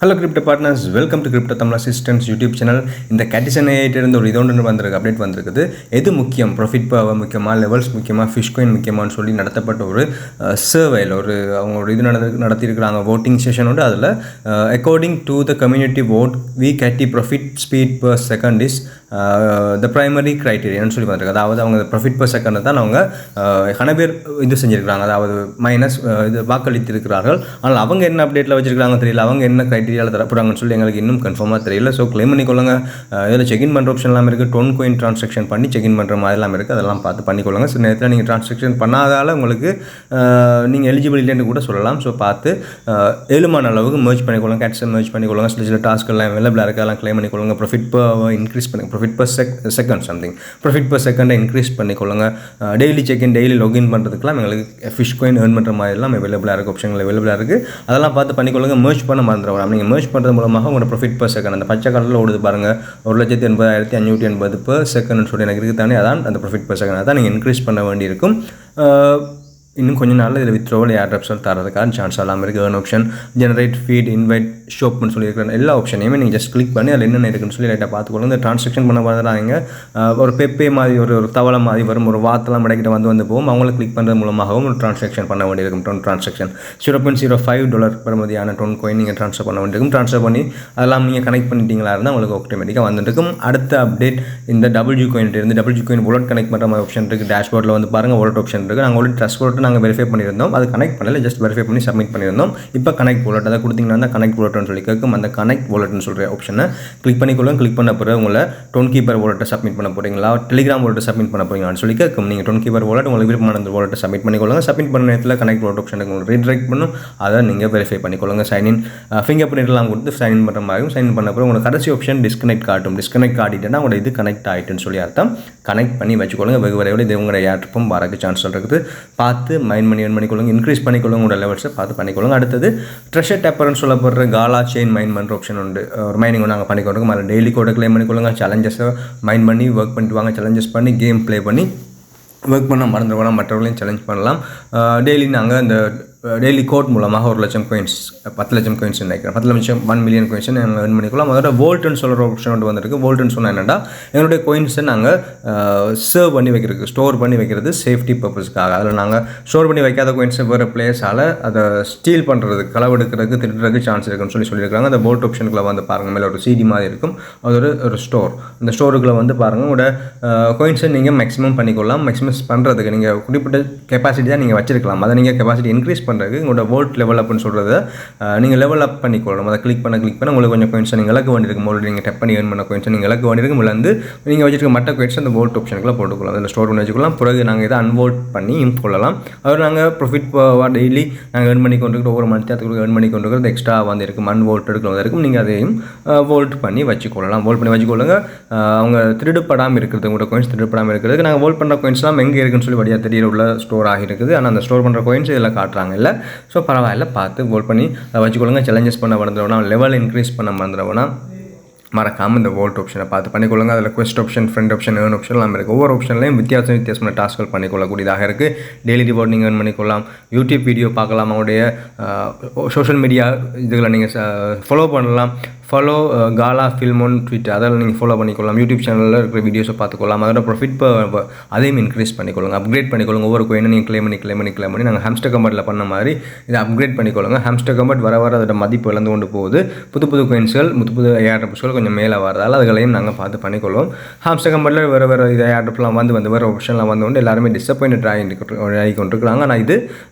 Hello crypto partners, welcome to crypto Tamil assistance YouTube channel. இந்த catechism இருந்து ஒரு இதோண்டு வந்திருக்கு, அப்டேட் வந்திருக்குது. எது முக்கியம், ப்ராஃபிட் பவர் முக்கியமாக, லெவல்ஸ் முக்கியமாக, ஃபிஷ் காயின் முக்கியமானு சொல்லி நடத்தப்பட்ட ஒரு சர்வேயில் ஒரு அவங்களோட இது நடத்தியிருக்கிறாங்க, voting செஷன் உண்டு. அதில் according to the community vote we get the profit speed per second is the primary க்ரைட்டீரியான்னு சொல்லி வந்திருக்கு. அதாவது அவங்க ப்ராஃபிட் per second தான் அவங்க பேர் இது செஞ்சுருக்கிறாங்க, அதாவது மைனஸ் இது வாக்களித்திருக்கிறார்கள். ஆனால் அவங்க என்ன அப்டேட்டில் வச்சுருக்காங்க தெரியல, அவங்க என்ன க்ரைட்டீரியாவில் தரப்படுறாங்கன்னு சொல்லி எங்களுக்கு இன்னும் கன்ஃபார்மாக தெரியல. ஸோ கிளைம் பண்ணிக்கொள்ளுங்க. இதில் செக்இன் பண்ணுற ஆப்ஷன்லாம் இருக்குது, டோன் கோயின் ட்ரான்சாக்ஷன் பண்ணி செக்இன் பண்ணுற மாதிரிலாம் இருக்குது. அதெல்லாம் பார்த்து பண்ணிக்கொள்ளுங்க. சில நேரத்தில் நீங்கள் ட்ரான்சாக்ஷன் பண்ணாதால் உங்களுக்கு நீங்கள் எலிஜிபிள் இல்லைன்னு கூட சொல்லலாம். ஸோ பார்த்து ஏழுமான அளவுக்கு மர்ஜ் பண்ணிக்கொள்ளுங்க, கேட்ஸை மர்ஜ் பண்ணிக்கொள்ளுங்க. சில டாஸ்க்கெல்லாம் அவைலபிளாக இருக்குது, அதெல்லாம் கிளைம் பண்ணிக்கொள்ளுங்க. ப்ராஃபிட் இன்க்ரீஸ் பண்ணி profit per second something profit per செகண்டை இன்க்ரீஸ் பண்ணிக்கொள்ளுங்க. டெய்லி செக்இன், டெய்லி லாகின் பண்ணுறதுக்குலாம் எங்களுக்கு ஃபிஷ் காயின் ஏர்ன் பண்ணுற மாதிரிலாம் அவைலபிளாக இருக்குது, ஆப்ஷன்கள் அவைலபிளாக இருக்குது. அதெல்லாம் பார்த்து பண்ணிக்கொள்ளுங்க. மர்ஜ் பண்ண மறந்துடுவோம். நீங்கள் மர்ஜ் பண்ணுறது மூலமாக உங்களோட ப்ராஃபிட் per செகண்ட் அந்த பச்சை கலரில் ஓடுது பாருங்கள், 1,80,580 per செகண்ட்னு சொல்லி எனக்கு இருக்குது தானே, அதான் அந்த ப்ராஃபிட் per செகண்ட். அதான் நீங்கள் இன்க்ரீஸ் பண்ண வேண்டியிருக்கும். இன்னும் கொஞ்சம் நாளில் இதில் வித்ரோவல் ஏர்ட்ராப்ஸால் தரதுக்கான சான்ஸ் எல்லாம் இருக்குது. Earn option, generate feed, invite ஷோப்னு சொல்லியிருக்கிற எல்லா ஆப்ஷனையுமே நீங்கள் ஜஸ்ட் கிளிக் பண்ணி அதில் என்னென்ன இருக்குன்னு சொல்லி லைட்டாக பார்த்துக்கொள்ளுங்க. இந்த ட்ரான்சாக்ஷன் பண்ண பார்த்துறாங்க, ஒரு பெப்பே மாதிரி ஒரு தவளை மாதிரி வரும், ஒரு வார்த்தைலாம் மடக்கிட்ட வந்து போகும். அவங்கள கிளிக் பண்ணுறது மூலமாகவும் ஒரு ட்ரான்சாக்ஷன் பண்ண வேண்டியிருக்கும். டோன் ட்ரான்சாக்ஷன் $0.05 பெறுமதியான டோன் கோயின் நீங்கள் ட்ரான்ஸ்ஃபர் பண்ண வேண்டியிருக்கும். ட்ரான்ஸ்ஃபர் பண்ணி அதெல்லாம் நீங்கள் கனெக்ட் பண்ணிட்டீங்களா இருந்தால் உங்களுக்கு ஆட்டோமேட்டிக்காக வந்துருக்கும். அடுத்த அப்டேட் இந்த WG coin இருந்து WG coin வாலெட் கனெக்ட் பண்ணுற மாதிரி ஆப்ஷன் இருக்குது. டேஷ்போர்டில் வந்து பாருங்கள், வாலெட் ஆப்ஷன் இருக்குது. நாங்கள் ஆல்ரெடி ட்ரஸ்ட் வாலெட் நாங்கள் வெரிஃபை பண்ணியிருந்தோம், அது கனெக்ட் பண்ணல, ஜஸ்ட் வெரிஃபை பண்ணி சப்மிட் பண்ணியிருந்தோம். இப்போ கனெக்ட் வாலெட் அதை கொடுத்தீங்கன்னா கனெக்ட் வாலெட்னு சொல்லி கேட்கும். அந்த கனெக்ட் வாலெட்னு சொல்கிற ஆப்ஷனை கிளிக் பண்ணிக்கொள்ளுங்க. கிளிக் பண்ண பிறகு உங்களை டோன் கீப்பர் வாலெட்டை சப்மிட் பண்ண போகிறீங்களா, டெலிகிராம் வாலெட்டை சப்மிட் பண்ண போகிறீங்களான்னு சொல்லி கேட்கும். நீங்கள் டோன் கீப்பர் வாலெட் உங்களுக்கு விருப்பமான அந்த வாலெட்டை சப்மிட் பண்ணிக்கொள்ளுங்க. சப்மிட் பண்ண நேரத்தில் கனெக்ட் வாலெட் ஆப்ஷனுக்கு உங்களுக்கு ரீடைரக்ட் பண்ணும், அதை நீங்கள் வெரிஃபை பண்ணிக்கொள்ளுங்க. சைன்இன் ஃபிங்கர் பிரிண்ட்லாம் கொடுத்து சைன்இன் பண்ணுற மாதிரியும், சைன்இன் பண்ண பிறகு உங்களுக்கு கடைசி ஆப்ஷன் டிஸ்கனெக்ட் காட்டும். டிஸ்கனெக்ட் காட்டிட்டேன்னா உங்களோட இது கனெக்ட் ஆகிட்டுன்னு சொல்லி அர்த்தம். கனெக்ட் பண்ணி வச்சுக்கொள்ளுங்க. வெகு வரைவில் இது உங்களோட ஏர்ட்ரப்பும் வரக்கு சான்ஸ் இருக்குது. பார்த்து மைண்ட் பண்ணி ஏர்ன் பண்ணிக்கொள்ளுங்க, இன்க்ரீஸ் பண்ணிக்கொள்ளுங்க, உங்களோட லெவல்ஸை பார்த்து பண்ணிக்கொள்ளுங்க. அடுத்தது ட்ரெஷர் டேப்பர்னு சொல்லப்படுற காலா செயின் மைன் பண்ணுற ஆப்ஷன் உண்டு. ஒரு மைனிங் நாங்கள் பண்ணிக்கொடுங்க. அதில் டெய்லி கோடை கிளைம் பண்ணிக்கொள்ளுங்க. சேலஞ்சஸை மைண்ட் பண்ணி ஒர்க் பண்ணிட்டு வாங்க. சேலஞ்சஸ் பண்ணி கேம் ப்ளே பண்ணி ஒர்க் பண்ண மறந்துடுவோம். மற்றவர்களையும் சேலஞ்ச் பண்ணலாம். டெய்லி நாங்கள் இந்த டெய்லி கோட் மூலமாக 1,00,000 coins 10,00,000 coins நினைக்கிறேன், 10,00,000 1 million coins நாங்கள் ஏர்ன் பண்ணிக்கலாம். அதோட வோல்ட்டுன்னு சொல்கிற ஆப்ஷன் ஒன்று வந்துருக்கு. வோல்ட்டுன்னு சொன்னால் என்னென்னா, எங்களுடைய கோயின்ஸை நாங்கள் சர்வ் பண்ணி வைக்கிறதுக்கு, ஸ்டோர் பண்ணி வைக்கிறது சேஃப்டி பர்பஸ்க்காக. அதில் நாங்கள் ஸ்டோர் பண்ணி வைக்காத கோயின்ஸை வேறு பிளேஸால் அதை ஸ்டீல் பண்ணுறதுக்கு, களவெடுக்கிறதுக்கு, திருடுறதுக்கு சான்ஸ் இருக்குன்னு சொல்லியிருக்காங்க. அந்த வோல்ட் ஆப்ஷனுக்குள்ள வந்து பாருங்கள், மேலே ஒரு CD மாதிரி இருக்கும், அது ஒரு ஸ்டோர். அந்த ஸ்டோருக்குள்ளே வந்து பாருங்கள், உங்களோட கோயின்ஸை நீங்கள் மேக்ஸிமம் பண்ணிக்கொள்ளலாம். மேக்ஸிமம் பண்ணுறதுக்கு நீங்கள் குறிப்பிட்ட கெப்பாசிட்டி தான் நீங்கள் வச்சிருக்கலாம். அதை நீங்கள் கெப்பாசிட்டி இன்க்ரீஸ் பண்ணுறதுக்கு உங்களோட வோல்ட் லெவல் அப்னு சொல்கிறத நீங்கள் லெவல் அப் பண்ணிக்கொள்ளணும். அதை கிளிக் பண்ண உங்களுக்கு கொஞ்சம் கோயின்ஸை நீங்கள் இலக்கு வேண்டியிருக்கும். ஆல்ரெடி நீங்கள் டெப் பண்ணி ஏர்ன் பண்ண கோயின்ஸை நீங்கள் இலக்கு வேண்டியிருக்கும். இருந்து நீங்கள் வச்சிருக்க மற்ற கோயின்ஸ் அந்த வோல்ட் ஆப்ஷனுக்குள்ள போட்டுக்கலாம், அதில் ஸ்டோர் பண்ணி வச்சுக்கலாம். பிறகு நாங்கள் இதை அன்வோல்ட் பண்ணி கொள்ளலாம். அதோட நாங்கள் ப்ராஃபிட் டெய்லி நாங்கள் ஏர்ன் பண்ணி கொண்டு ஒவ்வொரு மந்த்த்துக்கு ஏர்ன் பண்ணி கொண்டு இருக்கிறது எக்ஸ்ட்ரா வந்து இருக்கும், அன்வோல்ட் எடுக்கிறது இருக்கும். நீங்கள் அதையும் வோல்ட் பண்ணி வச்சுக்கொள்ளலாம். வோல்ட் பண்ணி வச்சுக்கொள்ளுங்க. அவங்க திருடுப்படாமல் இருக்கிறது, உங்களோட கோயின்ஸ் திருடுப்படாமல் இருக்கிறதுக்கு நாங்கள் வோல்ட் பண்ணுற கோயின்ஸ்லாம் எங்கே இருக்குன்னு சொல்லி வழியாக தெரியல, உள்ள ஸ்டோர் ஆகிருக்குது. ஆனால் அந்த ஸ்டோர் பண்ணுற கோயின்ஸ் இதில் காட்டுறாங்க இல்லை. ஸோ பரவாயில்ல, பார்த்து வோல்ட் பண்ணி வச்சுக்கொள்ளுங்க. சேலஞ்சஸ் பண்ண மறந்துடுவோம்னா, லெவல் இன்க்ரீஸ் பண்ண மறந்துடுவோம்னா மறக்காமல் இந்த வோல்ட் ஆப்ஷனை பார்த்து பண்ணிக்கொள்ளுங்க. அதில் quest option, friend option, earn option எல்லாம் இருக்குது. ஒவ்வொரு ஆப்ஷன்லையும் வித்தியாசமான டாஸ்க்கள் பண்ணிக்கொள்ளக்கூடியதாக இருக்குது. டெய்லி ரிவார்ட் நீங்கள் ஏர்ன் பண்ணிக்கொள்ளலாம். யூடியூப் வீடியோ பார்க்கலாம். அவங்களுடைய சோஷியல் மீடியா இதுகளை நீங்கள் ஃபாலோ பண்ணலாம். ஃபாலோ காலா ஃபில்மோன் ட்விட்டர், அதில் நீங்கள் ஃபாலோ பண்ணிக்கொள்ளலாம். யூடியூப் சேனலில் இருக்கிற வீடியோஸை பார்த்துக்கொள்ளலாம். அதோட ப்ராஃபிட் அதையும் இன்க்ரீஸ் பண்ணிக்கொள்ளுங்க, அப்கிரேட் பண்ணிக்கொள்ளுங்க. ஒவ்வொரு கோயினை நீங்கள் கிளைம் பண்ணி நாங்கள் ஹாம்ஸ்டர் கம்பெட்டில் பண்ண மாதிரி இதை அப்கிரேட் பண்ணிக்கொள்ளுங்க. ஹாம்ஸ்டர் கம்பெட் வர அதோட மதிப்பு இழந்து கொண்டு போகுது. புது கோயின்ஸ்கள், புது ஏர்ட்ரப்ஸ்கள் கொஞ்சம் மேலே வரதால் அதுகளையும் நாங்கள் பார்த்து பண்ணிக்கொள்வோம். ஹாம்ஸ்டர் கம்பெட்டில் வேறு இது ஏர்ட்ரப்லாம் வந்து வேறு ஆப்ஷன்லாம் வந்து எல்லாருமே டிசப்பாயின்ட் ஆகி கொண்டிருக்கிறாங்க. ஆனால் இது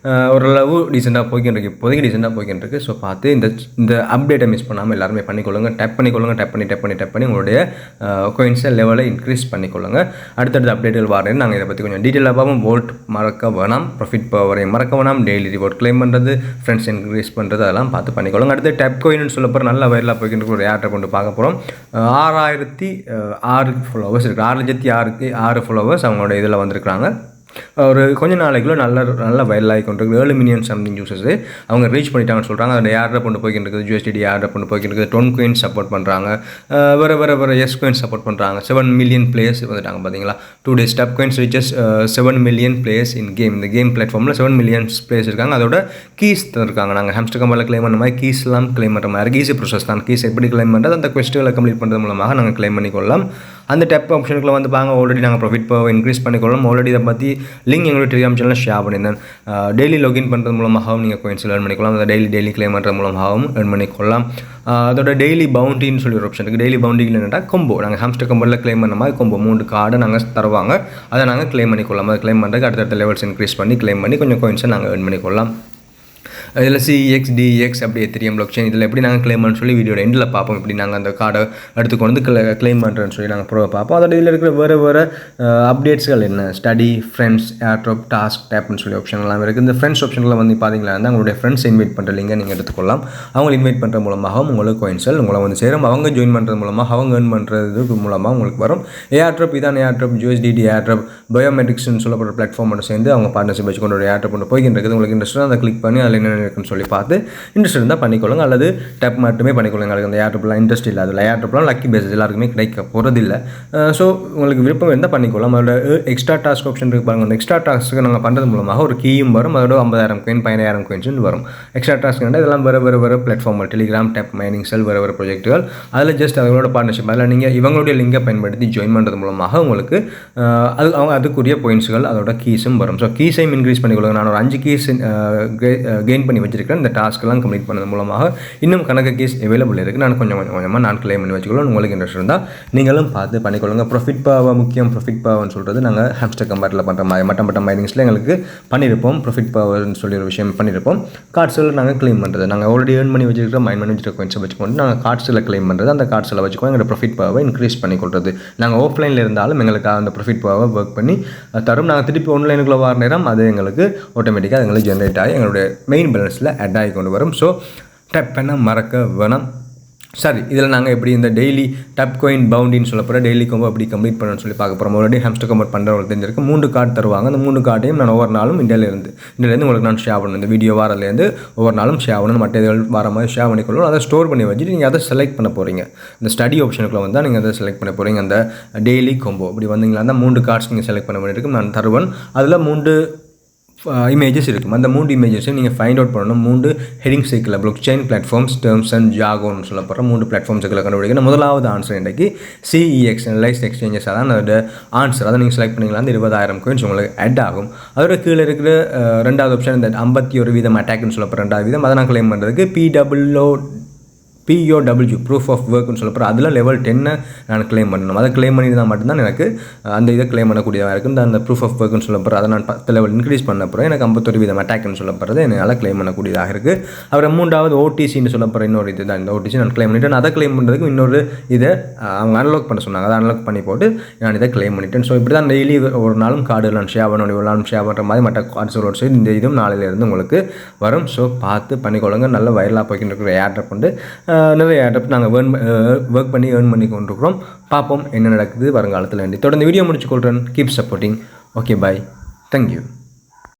ஓரளவு டீசெண்டாக போய்கிட்டு இருக்கு, இப்போதைக்கு டீசெண்டாக போய்கிட்டு இருக்கு. ஸோ பார்த்து இந்த அப்டேட்டை மிஸ் பண்ணாமல் எல்லாருமே பண்ணிக்கொள்ளுங்க. டேப் பண்ணி உங்களுடைய கோயின்ஸை லெவலை இன்க்ரீஸ் பண்ணிக்கொள்ளுங்க. அடுத்தடுத்த அப்டேட்டுகள் வரேன். நாங்கள் இதை பற்றி கொஞ்சம் டீட்டெயிலாக பார்ப்போம். வோல்ட் மறக்க வேணாம், ப்ராஃபிட் பவரை மறக்க வேணாம், டெய்லி ரிவார்ட் கிளைம் பண்ணுறது, ஃப்ரெண்ட்ஸ் இன்க்ரீஸ் பண்ணுறது, அதெல்லாம் பார்த்து பண்ணிக்கொள்ளுங்க. அடுத்து டேப் கோயின்னு சொல்ல போகிற நல்ல வைரலாக போய்கிட்டு ஒரு ஏர்ட்டை கொண்டு பார்க்க போகிறோம். 6,006 ஃபாலோவர்ஸ் இருக்குது. 6,006 ஃபாலோவர்ஸ் அவங்களோட இதில் வந்திருக்கிறாங்க. ஒரு கொஞ்ச நாளைக்குள்ள நல்ல வைரலாகி கொண்டிருக்கு. 7 மில்லியன் சம்திங் யூசர்ஸ் அவங்க ரீச் பண்ணிட்டாங்கன்னு சொல்கிறாங்க. அதில் ஏர்ட்ராப் கொண்டு போய்கிட்டு இருக்குது, USDT ஏர்ட்ராப் கொண்டு போய்கிட்டு இருக்குது. டோன் கோயின் சப்போர்ட் பண்ணுறாங்க, வேறு எஸ் கோயின் சப்போர்ட் பண்ணுறாங்க. 7 மில்லியன் பிளேயர்ஸ் வந்துட்டாங்க பார்த்தீங்களா. 2 days tap coins reaches 7 million players in game. இந்த கேம் பிளாட்ஃபார்மில் 7 மில்லியன் பிளேயர்ஸ் இருக்காங்க. அதோட கீஸ் இருக்காங்க. நாங்கள் ஹாம்ஸ்டர் கம்பெனியில் கிளைம் பண்ண மாதிரி கீஸ்லாம் கிளைம் பண்ணுற மாதிரி ஈஸி ப்ரோசஸ் தான். கீஸ் எப்படி கிளைம் பண்ணுறது, அந்த குவெஸ்ட்டுகளை கம்ப்ளீட் பண்ணுறது மூலமாக நாங்கள் கிளைம் பண்ணிக்கொள்ளலாம். அந்த டெப் ஆப்ஷனுக்குள்ள வந்து பாங்க ஆல்ரெடி நாங்கள் ப்ராஃபிட் பவர் இன்க்ரீஸ் பண்ணிக்கொள்ளலாம். ஆல்ரெடி இதை பற்றி லிங்க் எங்களோட டெலிகிராம் சேனலில் ஷேர் பண்ணியிருந்தேன். டெய்லி லாகின் பண்ணுறது மூலமாகவும் நீங்கள் கோயின்ஸ் ஏர்ன் பண்ணிக்கலாம். அதை டெய்லி கிளைம் பண்ணுறது மூலமாகவும் ஏர்ன் பண்ணிக்கொள்ளலாம். அதோட டெய்லி பவுண்டின்னு சொல்லி ஒரு ஆப்ஷன் இருக்குது. டெய்லி பவுண்டிங்கில் என்னென்னா கொம்போ, நாங்கள் ஹாம்ஸ்டர் கம்பெனியில் கிளைம் பண்ண மாதிரி கொம்போ 3 கார்டை நாங்கள் தருவாங்க. அதை நாங்கள் கிளைம் பண்ணிக்கொள்ளலாம். அதை கிளைம் பண்ணுறதுக்கு அடுத்தடுத்த லெவல்ஸ் இன்க்ரீஸ் பண்ணி கிளைம் பண்ணி கொஞ்சம் கோயின்ஸை நாங்கள் ஏர்ன் பண்ணிக்கொள்ளலாம். இதில் CEX, DEX அப்படி Ethereum blockchain இதில் எப்படி நாங்கள் கிளைம் பண்ணு சொல்லி வீடியோட எண்டில் பார்ப்போம். இப்படி நாங்கள் அந்த கார்டை எடுத்துக்கொண்டு கிளைம் பண்ணுறேன்னு சொல்லி நாங்கள் ப்ரோ பார்ப்போம். அதோட இதில் இருக்கிற வேறு அப்டேட்ஸ்கள் என்ன, ஸ்டடி, ஃப்ரெண்ட்ஸ், ஏர்ட்ராப், டாஸ்க், டேப்னு சொல்லி ஆப்ஷன்லாம் இருக்குது. இந்த ஃப்ரெண்ட்ஸ் ஆப்ஷனில் வந்து பார்த்தீங்கன்னா உங்களுடைய ஃப்ரெண்ட்ஸ் இன்வைட் பண்ணுற லிங்கை நீங்கள் எடுத்துக்கொள்ளலாம். அவங்க இன்வைட் பண்ணுற மூலமாகவும் உங்களுக்கு கோயின்ஸல் உங்களை வந்து சேரும். அவங்க ஜாயின் பண்ணுறது மூலமாக அவங்க ஏர்ன் பண்ணுறது மூலமாக உங்களுக்கு வரும். ஏர்ட்ராப் இதான் ஏர்ட்ராப், USDT ஏர்ட்ராப், பயோமெட்ரிக்ஸ்னு சொல்லப்படுற பிளாட்ஃபார்மோட சேர்ந்து அவங்க பார்ட்னர்ஷிப் வச்சு கொண்டு ஒரு ஏர்ட்ராப் கொண்டு போய்கிட்டு இருக்குது. உங்களுக்கு இன்ட்ரெஸ்ட் அதை கிளிக் பண்ணி அதில் என்ன இருக்குன்னு சொல்லி பார்த்து இன்ட்ரெஸ்ட் இருந்தால் பண்ணிக்கொள்ளுங்க. அல்லது டேப் மட்டுமே பண்ணிக்கொள்ளுங்க. அந்த ஏர்ட்ராப்லாம் இன்ட்ரெஸ்ட் இல்லை, அதில் ஏர்ட்ராப்லாம் லக்கி பேஸஸ் எல்லாருக்குமே கிடைக்க போகிறதில்லை. ஸோ உங்களுக்கு விருப்பம் இருந்தால் பண்ணிக்கொள்ளலாம். அதோட எக்ஸ்ட்ரா டாஸ்க் ஆப்ஷன் இருக்கு பாருங்கள். அந்த எக்ஸ்ட்ரா டாஸ்க்கு நாங்கள் பண்ணுறது மூலமாக ஒரு கீயும் வரும். அதோட 50,000 coin 15,000 coins வரும். எக்ஸ்ட்ரா டாஸ்க் இதெல்லாம் வேறு பிளாட்ஃபார்ம், டெலிகிராம், டேப் மைனிங் செல், வேறு ப்ராஜெக்ட்டுகள். அதில் ஜஸ்ட் அதோட பார்ட்னர்ஷிப், அதில் நீங்கள் இவங்களுடைய லிங்கை பயன்படுத்தி ஜாயின் பண்ணுறது மூலமாக உங்களுக்கு அதுக்குரிய பாயிண்ட்ஸ்கள் அதோட கீஸும் வரும். ஸோ கீஸையும் இன்க்ரீஸ் பண்ணிக்கொள்ளுங்க. நான் ஒரு 5 கீஸ் கெயின் பண்ணி வச்சிருக்கேன். இந்த டாஸ்க்கெல்லாம் கம்ப்ளீட் பண்ணது மூலமாக இன்னும் கணக்கு கேஸ் அவைலபிள் இருக்குது. நான் கொஞ்சமாக நான் கிளைம் பண்ணி வச்சுக்கொள்ளும். உங்களுக்கு இன்ட்ரெஸ்ட் இருந்தால் நீங்களும் பார்த்து பண்ணிக்கொள்ளுங்க. ப்ராஃபிட் பாவ முக்கியம். ப்ராஃபிட் பாவன்னு சொல்கிறது நாங்கள் ஹாம்ஸ்டர் கம்பெனியில் பண்ணுற மாதிரி மட்ட மைனிங்ஸில் எங்களுக்கு பண்ணியிருப்போம். ப்ராஃபிட் பாவர்னு சொல்லி ஒரு விஷயம் பண்ணியிருப்போம். கார்ட்ஸில் நாங்கள் கிளைம் பண்ணுறது, நாங்கள் ஆல்ரெடி ஏர்ன் பண்ணி வச்சுருக்க மைண்ட் பண்ணி வச்சுருக்க கோயின்ஸை வச்சுக்கொண்டு நாங்கள் கார்ட்ஸில் கிளைம் பண்ணுறது. அந்த கார்ட்ஸில் வச்சுக்கோ எங்களோட ப்ராஃபிட் பாவை இன்க்ரீஸ் பண்ணிக்கொள்றது. நாங்கள் ஆஃப்லைனில் இருந்தாலும் எங்களுக்கு அந்த ப்ராஃபிட் பாவை ஒர்க் பண்ணி தரும். நாங்கள் திருப்பி ஆன்லைனுக்குள்ளே வர நேரம் அது எங்களுக்கு ஆட்டோமேட்டிக்காக எங்களுக்கு ஜென்ரேட் ஆகி எங்களுடைய மெயின் பேலன்ஸில் ஆட் ஆகி கொண்டு வரும். ஸோ டேப் பண்ண மறக்க வேணாம். சரி, இதில் நாங்கள் எப்படி இந்த டெய்லி டப் கோயின் பவுண்டின்னு சொல்ல போகிற டெய்லி கொம்போ எப்படி கம்ப்ளீட் பண்ணணும்னு சொல்லி பார்க்க போகிறோம். ஆல்ரெடி ஹாம்ஸ்டர் கம்பெனி பண்ணுறவங்களுக்கு தெரிஞ்சிருக்கு. 3 கார்டு தருவாங்க. அந்த 3 கார்டையும் நான் ஒவ்வொரு நாளும் இந்தியாவிலேருந்து உங்களுக்கு நான் ஷேர் பண்ணணும். இந்த வீடியோ வாரத்துலேருந்து ஒவ்வொரு நாளும் ஷேர் பண்ணணும். மற்ற இதில் வர மாதிரி ஷேர் பண்ணிக்கொள்ளணும். அதை ஸ்டோர் பண்ணி வச்சுட்டு நீங்கள் அதை செலக்ட் பண்ண போகிறீங்க. இந்த ஸ்டடி ஆப்ஷனுக்குள்ள வந்தால் நீங்கள் அதை செலக்ட் பண்ண போகிறீங்க. அந்த டெய்லி கொம்போ இப்படி வந்தீங்களா அந்த 3 கார்ட்ஸ் நீங்கள் செலக்ட் பண்ண வேண்டியிருக்கும். நான் தருவேன். அதில் 3 இமேஜஸ் இருக்கும். அந்த 3 இமேஜஸையும் நீங்கள் ஃபைண்ட் அவுட் பண்ணணும். 3 heading cycle blockchain platforms, terms and ஜாகோன்னு சொல்லப்படுற 3 பிளாட்ஃபார்ம்ஸுகளை கண்டுபிடிக்கணும். முதலாவது ஆன்சர் இன்றைக்கு CEX அனலைஸ்ட் எக்ஸ்சேஞ்சஸ் அதான் அதோட ஆன்சர். அதை நீங்கள் செலக்ட் பண்ணிக்கலாம். அந்த 20,000 coins உங்களுக்கு ஆட் ஆகும். அதோட கீழே இருக்கிற 2வது ஆப்ஷன் இந்த 51% அட்டாக்னு சொல்லப்படுற 2வது வீதம். அதை நான் கிளைம் பண்ணுறதுக்கு POW ப்ரூஃப் ஆஃப் ஒர்க்னு சொல்லப்படுற அதில் லெவல் 10 நான் கிளைம் பண்ணணும். அதை கிளைம் பண்ணியிருந்தால் மட்டும்தான் எனக்கு அந்த இதை கிளைம் பண்ணக்கூடியதாக இருக்குது. அந்த ப்ரூஃப் ஆஃப் ஒர்க்னு சொல்லப்படுற அதை நான் 10 லெவல் இன்க்ரீஸ் பண்ண அப்புறம் எனக்கு 51% அட்டாக்னு சொல்லப்படுறது என்னால் கிளைம் பண்ணக்கூடியதாக இருக்குது. அப்புறம் 3வது OTCன்னு சொல்லப்படுற இன்னொரு இது தான். இந்த OTC நான் கிளைம் பண்ணிவிட்டேன். அதை கிளைம் பண்ணுறதுக்கு இன்னொரு இதை அவங்க அன்லாக் பண்ண சொன்னாங்க. அதை அன்லாக் பண்ணி போட்டு நான் இதை கிளைம் பண்ணிட்டேன். ஸோ இப்படி தான் டெய்லி ஒரு நாளும் கார்டு நான் ஷேர் பண்ண ஒரு நாளும் ஷேர் பண்ணுற மாதிரி மற்ற கார்ட்ஸோட சைடு இந்த இதுவும் நாளையிலேருந்து உங்களுக்கு வரும். ஸோ பார்த்து பண்ணிக்கொள்ளுங்க. நல்ல வைரலாக போய்கிட்டு இருக்கிற ஏர்ட்ராப் வந்து நிறைய ஏர்ட்ராப் நாங்கள் ஒர்க் பண்ணி ஏர்ன் பண்ணி கொண்டிருக்கிறோம். பார்ப்போம் என்ன நடக்குது வருங்காலத்தில். தொடர்ந்து வீடியோ முடிச்சுக்கொள்கிறேன். Keep supporting. Okay, bye. Thank you.